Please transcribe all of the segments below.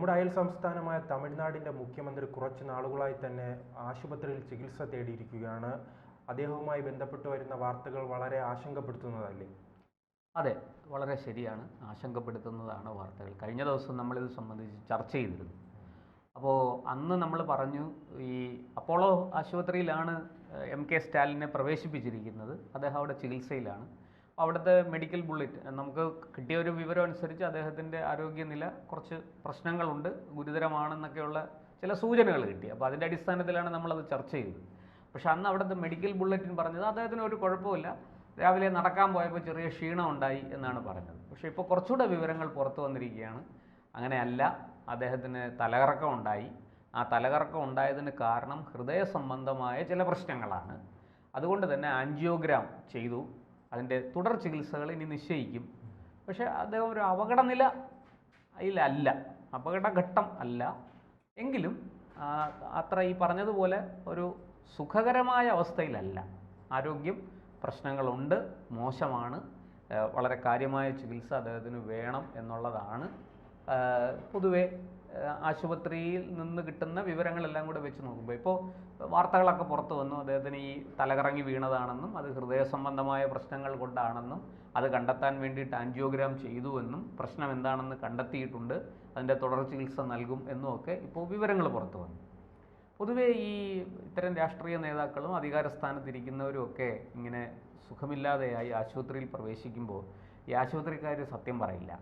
നമ്മുടെ അയൽ സംസ്ഥാനമായ തമിഴ്നാടിൻ്റെ മുഖ്യമന്ത്രി കുറച്ച് നാളുകളായി തന്നെ ആശുപത്രിയിൽ ചികിത്സ തേടിയിരിക്കുകയാണ്. അദ്ദേഹവുമായി ബന്ധപ്പെട്ട് വരുന്ന വാർത്തകൾ വളരെ ആശങ്കപ്പെടുത്തുന്നതല്ലേ? അതെ, വളരെ ശരിയാണ്. ആശങ്കപ്പെടുത്തുന്നതാണ് വാർത്തകൾ. കഴിഞ്ഞ ദിവസം നമ്മളിത് സംബന്ധിച്ച് ചർച്ച ചെയ്തിരുന്നു. അപ്പോൾ അന്ന് നമ്മൾ പറഞ്ഞു, ഈ അപ്പോളോ ആശുപത്രിയിലാണ് MK സ്റ്റാലിനെ പ്രവേശിപ്പിച്ചിരിക്കുന്നത്. അദ്ദേഹം അവിടെ ചികിത്സയിലാണ്. അവിടുത്തെ മെഡിക്കൽ ബുള്ളറ്റിൻ നമുക്ക് കിട്ടിയ ഒരു വിവരം അനുസരിച്ച് അദ്ദേഹത്തിൻ്റെ ആരോഗ്യനില കുറച്ച് പ്രശ്നങ്ങളുണ്ട്, ഗുരുതരമാണെന്നൊക്കെയുള്ള ചില സൂചനകൾ കിട്ടി. അപ്പോൾ അതിൻ്റെ അടിസ്ഥാനത്തിലാണ് നമ്മളത് ചർച്ച ചെയ്തത്. പക്ഷെ അന്ന് അവിടുത്തെ മെഡിക്കൽ ബുള്ളറ്റിൻ പറഞ്ഞത് അദ്ദേഹത്തിന് ഒരു കുഴപ്പമില്ല, രാവിലെ നടക്കാൻ പോയപ്പോൾ ചെറിയ ക്ഷീണം ഉണ്ടായി എന്നാണ് പറഞ്ഞത്. പക്ഷേ ഇപ്പോൾ കുറച്ചുകൂടെ വിവരങ്ങൾ പുറത്തു വന്നിരിക്കുകയാണ്. അങ്ങനെയല്ല, അദ്ദേഹത്തിന് തലകറക്കം ഉണ്ടായി. ആ തലകറക്കം ഉണ്ടായതിന് കാരണം ഹൃദയ സംബന്ധമായ ചില പ്രശ്നങ്ങളാണ്. അതുകൊണ്ട് തന്നെ ആൻജിയോഗ്രാം ചെയ്തു. അതിൻ്റെ തുടർ ചികിത്സകൾ ഇനി നിശ്ചയിക്കും. പക്ഷേ അദ്ദേഹം ഒരു അപകടനിലയിലല്ല, അപകടഘട്ടം അല്ല. എങ്കിലും അത്ര ഈ പറഞ്ഞതുപോലെ ഒരു സുഖകരമായ അവസ്ഥയിലല്ല. ആരോഗ്യം പ്രശ്നങ്ങളുണ്ട്, മോശമാണ്. വളരെ കാര്യമായ ചികിത്സ അദ്ദേഹത്തിന് വേണം എന്നുള്ളതാണ് പൊതുവെ ആശുപത്രിയിൽ നിന്ന് കിട്ടുന്ന വിവരങ്ങളെല്ലാം കൂടെ വെച്ച് നോക്കുമ്പോൾ. ഇപ്പോൾ വാർത്തകളൊക്കെ പുറത്തു വന്നു, അദ്ദേഹത്തിന് ഈ തലകറങ്ങി വീണതാണെന്നും അത് ഹൃദയ സംബന്ധമായ പ്രശ്നങ്ങൾ കൊണ്ടാണെന്നും അത് കണ്ടെത്താൻ വേണ്ടിയിട്ട് ആൻജിയോഗ്രാം ചെയ്തുവെന്നും പ്രശ്നം എന്താണെന്ന് കണ്ടെത്തിയിട്ടുണ്ട്, അതിൻ്റെ തുടർ ചികിത്സ നൽകും എന്നുമൊക്കെ ഇപ്പോൾ വിവരങ്ങൾ പുറത്തു വന്നു. പൊതുവേ ഈ ഇത്തരം രാഷ്ട്രീയ നേതാക്കളും അധികാരസ്ഥാനത്തിരിക്കുന്നവരും ഒക്കെ ഇങ്ങനെ സുഖമില്ലാതെയായി ആശുപത്രിയിൽ പ്രവേശിക്കുമ്പോൾ ഈ ആശുപത്രിക്കാർ സത്യം പറയില്ല.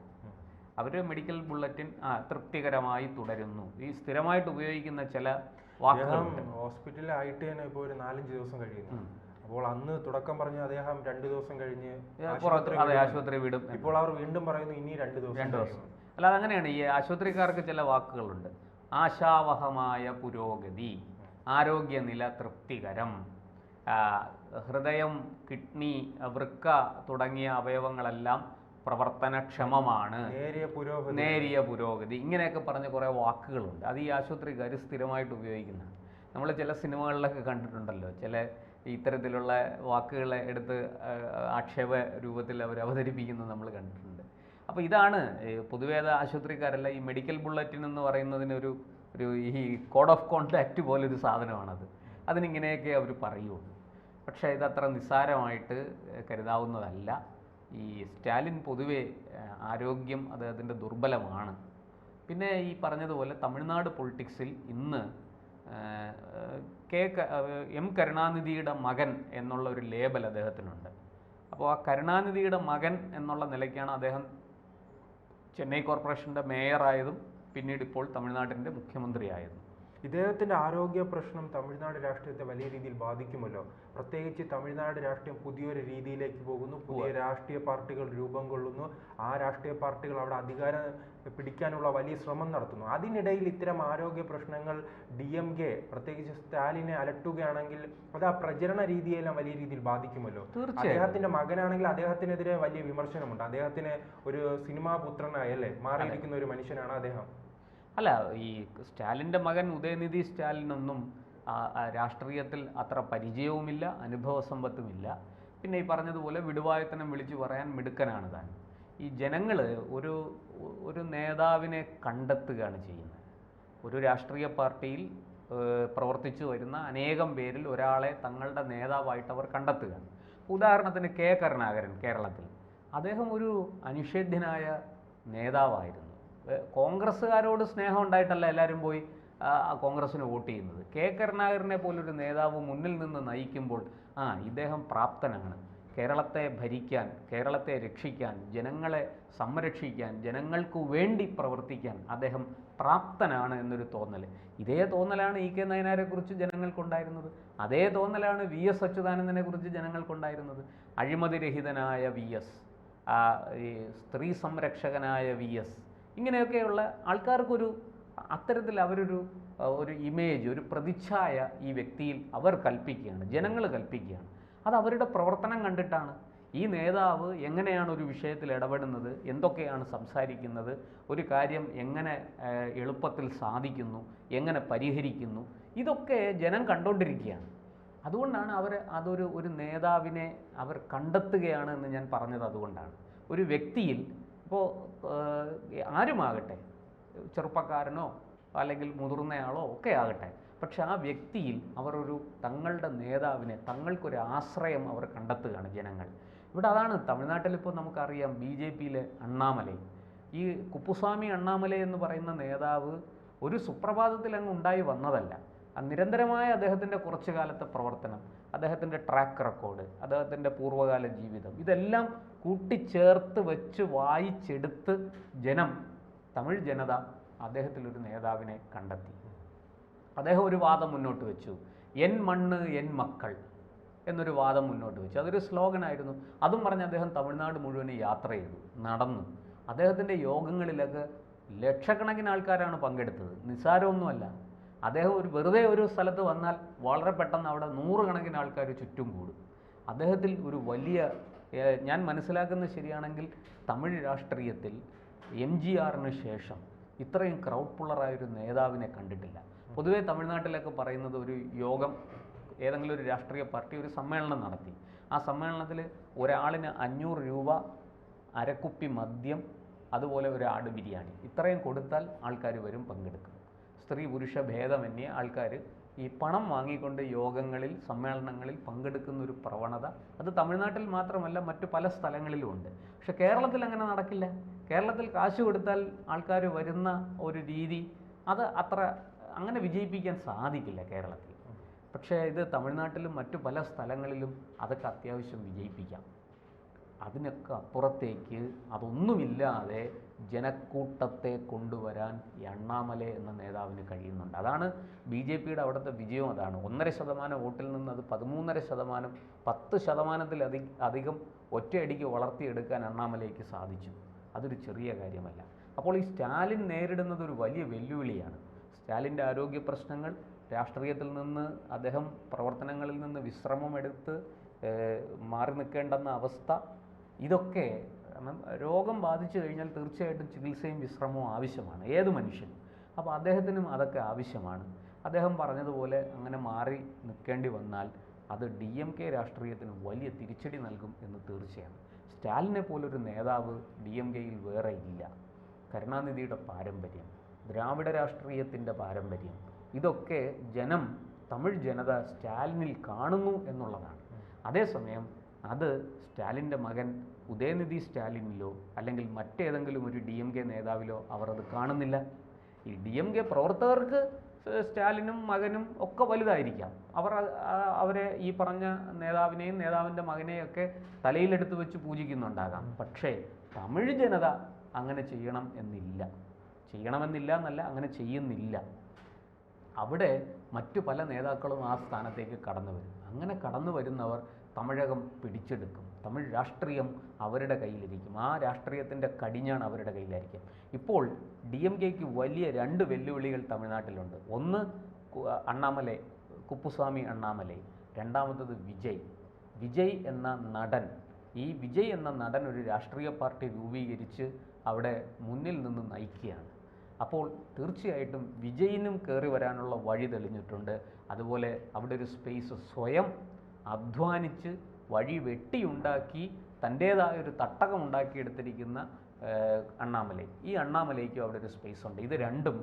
അവർ മെഡിക്കൽ ബുള്ളറ്റിൻ തൃപ്തികരമായി തുടരുന്നു. ഈ സ്ഥിരമായിട്ട് ഉപയോഗിക്കുന്ന ചില വാക്കുകളുണ്ട്. ഹോസ്പിറ്റലിലായിട്ട് തന്നെ ഇപ്പോൾ ഒരു 4-5 ദിവസം കഴിയുന്നു. അപ്പോൾ അന്ന് തുടക്കം പറഞ്ഞ അദ്ദേഹം 2 ദിവസം കഴിഞ്ഞ് ആശുപത്രി വിടും. ഇപ്പോൾ അവർ വീണ്ടും പറയുന്നു ഇനി 2 ദിവസം. അല്ലാതെ അങ്ങനെയാണ്. ഈ ആശുപത്രിക്കാർക്ക് ചില വാക്കുകളുണ്ട്. ആശാവഹമായ പുരോഗതി, ആരോഗ്യനില തൃപ്തികരം, ഹൃദയം, കിഡ്നി, വൃക്ക തുടങ്ങിയ അവയവങ്ങളെല്ലാം പ്രവർത്തനക്ഷമമാണ്, നേരിയ പുരോഗതി, ഇങ്ങനെയൊക്കെ പറഞ്ഞ കുറേ വാക്കുകളുണ്ട്. അത് ഈ ആശുപത്രിക്കാർ സ്ഥിരമായിട്ട് ഉപയോഗിക്കുന്നതാണ്. നമ്മൾ ചില സിനിമകളിലൊക്കെ കണ്ടിട്ടുണ്ടല്ലോ, ചില ഇത്തരത്തിലുള്ള വാക്കുകളെ എടുത്ത് ആക്ഷേപ രൂപത്തിൽ അവർ അവതരിപ്പിക്കുന്നത് നമ്മൾ കണ്ടിട്ടുണ്ട്. അപ്പോൾ ഇതാണ് പൊതുവേദ ആശുപത്രിക്കാരല്ല, ഈ മെഡിക്കൽ ബുള്ളറ്റിൻ എന്ന് പറയുന്നതിനൊരു ഈ കോഡ് ഓഫ് കോണ്ടാക്റ്റ് പോലൊരു സാധനമാണത്. അതിനിങ്ങനെയൊക്കെ അവർ പറയുള്ളൂ. പക്ഷേ ഇതത്ര നിസ്സാരമായിട്ട് കരുതാവുന്നതല്ല. ഈ സ്റ്റാലിൻ പൊതുവെ ആരോഗ്യം അദ്ദേഹത്തിൻ്റെ ദുർബലമാണ്. പിന്നെ ഈ പറഞ്ഞതുപോലെ തമിഴ്നാട് പൊളിറ്റിക്സിൽ ഇന്ന് M കരുണാനിധിയുടെ മകൻ എന്നുള്ള ഒരു ലേബൽ അദ്ദേഹത്തിനുണ്ട്. അപ്പോൾ ആ കരുണാനിധിയുടെ മകൻ എന്നുള്ള നിലയ്ക്കാണ് അദ്ദേഹം ചെന്നൈ കോർപ്പറേഷൻ്റെ മേയറായതും പിന്നീട് ഇപ്പോൾ തമിഴ്നാട്ടിൻ്റെ മുഖ്യമന്ത്രിയായതും. ഇദ്ദേഹത്തിൻ്റെ ആരോഗ്യ പ്രശ്നം തമിഴ്നാട് രാഷ്ട്രീയത്തെ വലിയ രീതിയിൽ ബാധിക്കുമല്ലോ. പ്രത്യേകിച്ച് തമിഴ്നാട് രാഷ്ട്രീയം പുതിയൊരു രീതിയിലേക്ക് പോകുന്നു, പുതിയ രാഷ്ട്രീയ പാർട്ടികൾ രൂപം കൊള്ളുന്നു. ആ രാഷ്ട്രീയ പാർട്ടികൾ അവിടെ അധികാരം പിടിക്കാനുള്ള വലിയ ശ്രമം നടത്തുന്നു. അതിനിടയിൽ ഇത്തരം ആരോഗ്യ പ്രശ്നങ്ങൾ DMK പ്രത്യേകിച്ച് സ്റ്റാലിനെ അലട്ടുകയാണെങ്കിൽ അത് ആ പ്രചരണ രീതിയെല്ലാം വലിയ രീതിയിൽ ബാധിക്കുമല്ലോ. അദ്ദേഹത്തിന്റെ മകനാണെങ്കിൽ അദ്ദേഹത്തിനെതിരെ വലിയ വിമർശനമുണ്ട്. അദ്ദേഹത്തിന് ഒരു സിനിമാ പുത്രനായല്ലേ മാറിയിരിക്കുന്ന ഒരു മനുഷ്യനാണ് അദ്ദേഹം. അല്ല, ഈ സ്റ്റാലിൻ്റെ മകൻ ഉദയനിധി സ്റ്റാലിനൊന്നും രാഷ്ട്രീയത്തിൽ അത്ര പരിചയവുമില്ല, അനുഭവസമ്പത്തുമില്ല. പിന്നെ ഈ പറഞ്ഞതുപോലെ വിടുവായത്തനം വിളിച്ചു പറയാൻ മിടുക്കനാണ് താൻ. ഈ ജനങ്ങൾ ഒരു നേതാവിനെ കണ്ടെത്തുകയാണ് ചെയ്യുന്നത്. ഒരു രാഷ്ട്രീയ പാർട്ടിയിൽ പ്രവർത്തിച്ചു വരുന്ന അനേകം പേരിൽ ഒരാളെ തങ്ങളുടെ നേതാവായിട്ട് അവർ കണ്ടെത്തുകയാണ്. ഉദാഹരണത്തിന് K കരുണാകരൻ കേരളത്തിൽ, അദ്ദേഹം ഒരു അനിഷേധ്യനായ നേതാവായിരുന്നു. കോൺഗ്രസ്സുകാരോട് സ്നേഹം ഉണ്ടായിട്ടല്ല എല്ലാവരും പോയി കോൺഗ്രസ്സിന് വോട്ട് ചെയ്യുന്നത്. K കരുണാകരനെ പോലൊരു നേതാവ് മുന്നിൽ നിന്ന് നയിക്കുമ്പോൾ ഇദ്ദേഹം പ്രാപ്തനാണ്, കേരളത്തെ ഭരിക്കാൻ, കേരളത്തെ രക്ഷിക്കാൻ, ജനങ്ങളെ സംരക്ഷിക്കാൻ, ജനങ്ങൾക്ക് വേണ്ടി പ്രവർത്തിക്കാൻ അദ്ദേഹം പ്രാപ്തനാണ് എന്നൊരു തോന്നൽ. ഇതേ തോന്നലാണ് EK നയനാരെക്കുറിച്ച് ജനങ്ങൾക്കുണ്ടായിരുന്നത്. അതേ തോന്നലാണ് VS അച്യുതാനന്ദനെ കുറിച്ച് ജനങ്ങൾക്കുണ്ടായിരുന്നത്. അഴിമതിരഹിതനായ VS, ഈ സ്ത്രീ സംരക്ഷകനായ VS, ഇങ്ങനെയൊക്കെയുള്ള ആൾക്കാർക്കൊരു അത്തരത്തിൽ അവരൊരു ഇമേജ്, ഒരു പ്രതിച്ഛായ ഈ വ്യക്തിയിൽ അവർ കൽപ്പിക്കുകയാണ്, ജനങ്ങൾ കൽപ്പിക്കുകയാണ്. അത് അവരുടെ പ്രവർത്തനം കണ്ടിട്ടാണ്. ഈ നേതാവ് എങ്ങനെയാണ് ഒരു വിഷയത്തിൽ ഇടപെടുന്നത്, എന്തൊക്കെയാണ് സംസാരിക്കുന്നത്, ഒരു കാര്യം എങ്ങനെ എളുപ്പത്തിൽ സാധിക്കുന്നു, എങ്ങനെ പരിഹരിക്കുന്നു, ഇതൊക്കെ ജനം കണ്ടുകൊണ്ടിരിക്കുകയാണ്. അതുകൊണ്ടാണ് ഒരു നേതാവിനെ അവർ കണ്ടെത്തുകയാണ് എന്ന് ഞാൻ പറഞ്ഞത്. അതുകൊണ്ടാണ് ഒരു വ്യക്തിയിൽ, ഇപ്പോൾ ആരുമാകട്ടെ, ചെറുപ്പക്കാരനോ അല്ലെങ്കിൽ മുതിർന്നയാളോ ഒക്കെ ആകട്ടെ, പക്ഷെ ആ വ്യക്തിയിൽ അവർ തങ്ങളുടെ നേതാവിനെ, തങ്ങൾക്കൊരു ആശ്രയം അവർ കണ്ടെത്തുകയാണ് ജനങ്ങൾ. ഇവിടെ അതാണ് തമിഴ്നാട്ടിൽ ഇപ്പോൾ നമുക്കറിയാം, BJP-യിലെ അണ്ണാമലൈ, ഈ കുപ്പുസ്വാമി അണ്ണാമലൈ എന്ന് പറയുന്ന നേതാവ് ഒരു സുപ്രഭാതത്തിൽ അങ്ങ് ഉണ്ടായി വന്നതല്ല. നിരന്തരമായ അദ്ദേഹത്തിൻ്റെ കുറച്ചു കാലത്തെ പ്രവർത്തനം, അദ്ദേഹത്തിൻ്റെ ട്രാക്ക് റെക്കോർഡ്, അദ്ദേഹത്തിൻ്റെ പൂർവ്വകാല ജീവിതം, ഇതെല്ലാം കൂട്ടിച്ചേർത്ത് വെച്ച് വായിച്ചെടുത്ത് തമിഴ് ജനത അദ്ദേഹത്തിലൊരു നേതാവിനെ കണ്ടെത്തി. അദ്ദേഹം ഒരു വാദം മുന്നോട്ട് വെച്ചു, എൻ മണ്ണ് എൻ മക്കൾ എന്നൊരു വാദം മുന്നോട്ട് വെച്ചു. അതൊരു സ്ലോഗനായിരുന്നു. അതും പറഞ്ഞ് അദ്ദേഹം തമിഴ്നാട് മുഴുവൻ യാത്ര ചെയ്തു, നടന്നു. അദ്ദേഹത്തിൻ്റെ യോഗങ്ങളിലൊക്കെ ലക്ഷക്കണക്കിന് ആൾക്കാരാണ് പങ്കെടുത്തത്, നിസ്സാരമൊന്നുമല്ല. അദ്ദേഹം വെറുതെ ഒരു സ്ഥലത്ത് വന്നാൽ വളരെ പെട്ടെന്ന് അവിടെ 100 കണക്കിന് ആൾക്കാർ ചുറ്റും കൂടും. അദ്ദേഹത്തിൽ ഒരു വലിയ, ഞാൻ മനസ്സിലാക്കുന്നത് ശരിയാണെങ്കിൽ തമിഴ് രാഷ്ട്രീയത്തിൽ MGR-ന് ശേഷം ഇത്രയും ക്രൗഡ് പുള്ളറായൊരു നേതാവിനെ കണ്ടിട്ടില്ല. പൊതുവേ തമിഴ്നാട്ടിലൊക്കെ പറയുന്നത്, ഒരു യോഗം, ഏതെങ്കിലും ഒരു രാഷ്ട്രീയ പാർട്ടി ഒരു സമ്മേളനം നടത്തി, ആ സമ്മേളനത്തിൽ ഒരാളിന് 500 രൂപ, അരക്കുപ്പി മദ്യം, അതുപോലെ ഒരു ആട് ബിരിയാണി, ഇത്രയും കൊടുത്താൽ ആൾക്കാർ വരും, പങ്കെടുക്കും. സ്ത്രീ പുരുഷ ഭേദമന്യേ ആൾക്കാർ ഈ പണം വാങ്ങിക്കൊണ്ട് യോഗങ്ങളിൽ, സമ്മേളനങ്ങളിൽ പങ്കെടുക്കുന്ന ഒരു പ്രവണത, അത് തമിഴ്നാട്ടിൽ മാത്രമല്ല മറ്റു പല സ്ഥലങ്ങളിലും ഉണ്ട്. പക്ഷെ കേരളത്തിൽ അങ്ങനെ നടക്കില്ല. കേരളത്തിൽ കാശ് കൊടുത്താൽ ആൾക്കാർ വരുന്ന ഒരു രീതി, അത് അങ്ങനെ വിജയിപ്പിക്കാൻ സാധിക്കില്ല കേരളത്തിൽ. പക്ഷേ ഇത് തമിഴ്നാട്ടിലും മറ്റു പല സ്ഥലങ്ങളിലും അതൊക്കെ അത്യാവശ്യം വിജയിപ്പിക്കാം. അതിനൊക്കെ അപ്പുറത്തേക്ക് അതൊന്നുമില്ലാതെ ജനക്കൂട്ടത്തെ കൊണ്ടുവരാൻ ഈ അണ്ണാമലൈ എന്ന നേതാവിന് കഴിയുന്നുണ്ട്. അതാണ് BJP-യുടെ അവിടുത്തെ വിജയം. അതാണ് 1.5% വോട്ടിൽ നിന്ന് അത് 13.5%, 10%-ത്തിലധികം ഒറ്റയടിക്ക് വളർത്തിയെടുക്കാൻ അണ്ണാമലൈക്ക് സാധിച്ചു. അതൊരു ചെറിയ കാര്യമല്ല. അപ്പോൾ ഈ സ്റ്റാലിൻ നേരിടുന്നത് ഒരു വലിയ വെല്ലുവിളിയാണ്. സ്റ്റാലിൻ്റെ ആരോഗ്യ പ്രശ്നങ്ങൾ, രാഷ്ട്രീയത്തിൽ നിന്ന് അദ്ദേഹം പ്രവർത്തനങ്ങളിൽ നിന്ന് വിശ്രമമെടുത്ത് മാറി നിൽക്കേണ്ടെന്ന അവസ്ഥ, ഇതൊക്കെ രോഗം ബാധിച്ചു കഴിഞ്ഞാൽ തീർച്ചയായിട്ടും ചികിത്സയും വിശ്രമവും ആവശ്യമാണ് ഏത് മനുഷ്യനും. അപ്പോൾ അദ്ദേഹത്തിനും അതൊക്കെ ആവശ്യമാണ്. അദ്ദേഹം പറഞ്ഞതുപോലെ അങ്ങനെ മാറി നിൽക്കേണ്ടി വന്നാൽ അത് DMK രാഷ്ട്രീയത്തിന് വലിയ തിരിച്ചടി നൽകും എന്ന് തീർച്ചയാണ്. സ്റ്റാലിനെ പോലൊരു നേതാവ് DMK-യിൽ വേറെ ഇല്ല. കരുണാനിധിയുടെ പാരമ്പര്യം, ദ്രാവിഡ രാഷ്ട്രീയത്തിൻ്റെ പാരമ്പര്യം, ഇതൊക്കെ തമിഴ് ജനത സ്റ്റാലിനിൽ കാണുന്നു എന്നുള്ളതാണ്. അതേസമയം അത് സ്റ്റാലിൻ്റെ മകൻ ഉദയനിധി സ്റ്റാലിനിലോ അല്ലെങ്കിൽ മറ്റേതെങ്കിലും ഒരു DMK നേതാവിലോ അവർ അത് കാണുന്നില്ല. ഈ DMK പ്രവർത്തകർക്ക് സ്റ്റാലിനും മകനും ഒക്കെ വലുതായിരിക്കാം. അവരെ ഈ പറഞ്ഞ നേതാവിനെയും നേതാവിൻ്റെ മകനെയൊക്കെ തലയിലെടുത്ത് വെച്ച് പൂജിക്കുന്നുണ്ടാകാം. പക്ഷേ തമിഴ് ജനത അങ്ങനെ ചെയ്യണമെന്നില്ല എന്നല്ല, അങ്ങനെ ചെയ്യുന്നില്ല. അവിടെ മറ്റു പല നേതാക്കളും ആ സ്ഥാനത്തേക്ക് കടന്നു വരും. അങ്ങനെ കടന്നു വരുന്നവർ തമിഴകം പിടിച്ചെടുക്കും. തമിഴ് രാഷ്ട്രീയം അവരുടെ കയ്യിലിരിക്കും. ആ രാഷ്ട്രീയത്തിൻ്റെ കടിഞ്ഞാൺ അവരുടെ കയ്യിലായിരിക്കും. ഇപ്പോൾ DMK-ക്ക് വലിയ 2 വെല്ലുവിളികൾ തമിഴ്നാട്ടിലുണ്ട്. ഒന്ന് അണ്ണാമലൈ, കുപ്പുസ്വാമി അണ്ണാമലൈ. രണ്ടാമത്തത് വിജയ് എന്ന നടൻ. ഈ വിജയ് എന്ന നടൻ ഒരു രാഷ്ട്രീയ പാർട്ടി രൂപീകരിച്ച് അവിടെ മുന്നിൽ നിന്ന് നയിക്കുകയാണ്. അപ്പോൾ തീർച്ചയായിട്ടും വിജയിനും കയറി വരാനുള്ള വഴി തെളിഞ്ഞിട്ടുണ്ട്. അതുപോലെ അവിടെ ഒരു സ്പേസ് സ്വയം അധ്വാനിച്ച് വഴി വെട്ടിയുണ്ടാക്കി തൻ്റേതായ ഒരു തട്ടകം ഉണ്ടാക്കിയെടുത്തിരിക്കുന്ന അണ്ണാമലൈ, ഈ അണ്ണാമലൈക്കും അവിടെ ഒരു സ്പേസ് ഉണ്ട്. ഇത് രണ്ടും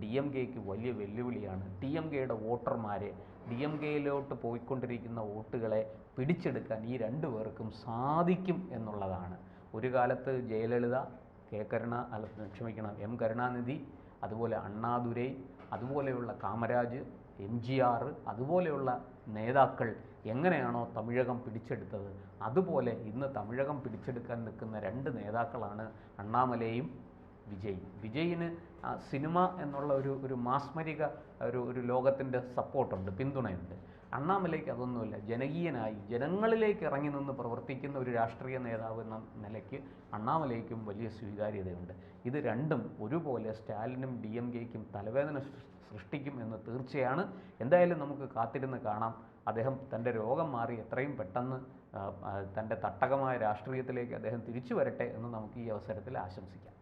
DMK-ക്ക് വലിയ വെല്ലുവിളിയാണ്. DMK-യുടെ വോട്ടർമാരെ, DMK-യിലോട്ട് പോയിക്കൊണ്ടിരിക്കുന്ന വോട്ടുകളെ പിടിച്ചെടുക്കാൻ ഈ 2 പേർക്കും സാധിക്കും എന്നുള്ളതാണ്. ഒരു കാലത്ത് ജയലളിത, എം കരുണാനിധി, അതുപോലെ അണ്ണാദുരൈ, അതുപോലെയുള്ള കാമരാജ്, MGR, അതുപോലെയുള്ള നേതാക്കൾ എങ്ങനെയാണോ തമിഴകം പിടിച്ചെടുത്തത്, അതുപോലെ ഇന്ന് തമിഴകം പിടിച്ചെടുക്കാൻ നിൽക്കുന്ന 2 നേതാക്കളാണ് അണ്ണാമലൈയും വിജയിന് സിനിമ എന്നുള്ള ഒരു മാസ്മരിക ഒരു ലോകത്തിൻ്റെ സപ്പോർട്ടുണ്ട്, പിന്തുണയുണ്ട്. അണ്ണാമലൈക്ക് അതൊന്നുമില്ല. ജനകീയനായി ജനങ്ങളിലേക്ക് ഇറങ്ങി നിന്ന് പ്രവർത്തിക്കുന്ന ഒരു രാഷ്ട്രീയ നേതാവ് എന്ന നിലയ്ക്ക് അണ്ണാമലൈക്കും വലിയ സ്വീകാര്യതയുണ്ട്. ഇത് രണ്ടും ഒരുപോലെ സ്റ്റാലിനും DMK-ക്കും തലവേദന സൃഷ്ടിക്കും എന്ന് തീർച്ചയാണ്. എന്തായാലും നമുക്ക് കാത്തിരുന്ന് കാണാം. അദ്ദേഹം തൻ്റെ രോഗം മാറി എത്രയും പെട്ടെന്ന് തൻ്റെ തട്ടകമായ രാഷ്ട്രീയത്തിലേക്ക് അദ്ദേഹം തിരിച്ചു വരട്ടെ എന്ന് നമുക്ക് ഈ അവസരത്തിൽ ആശംസിക്കാം.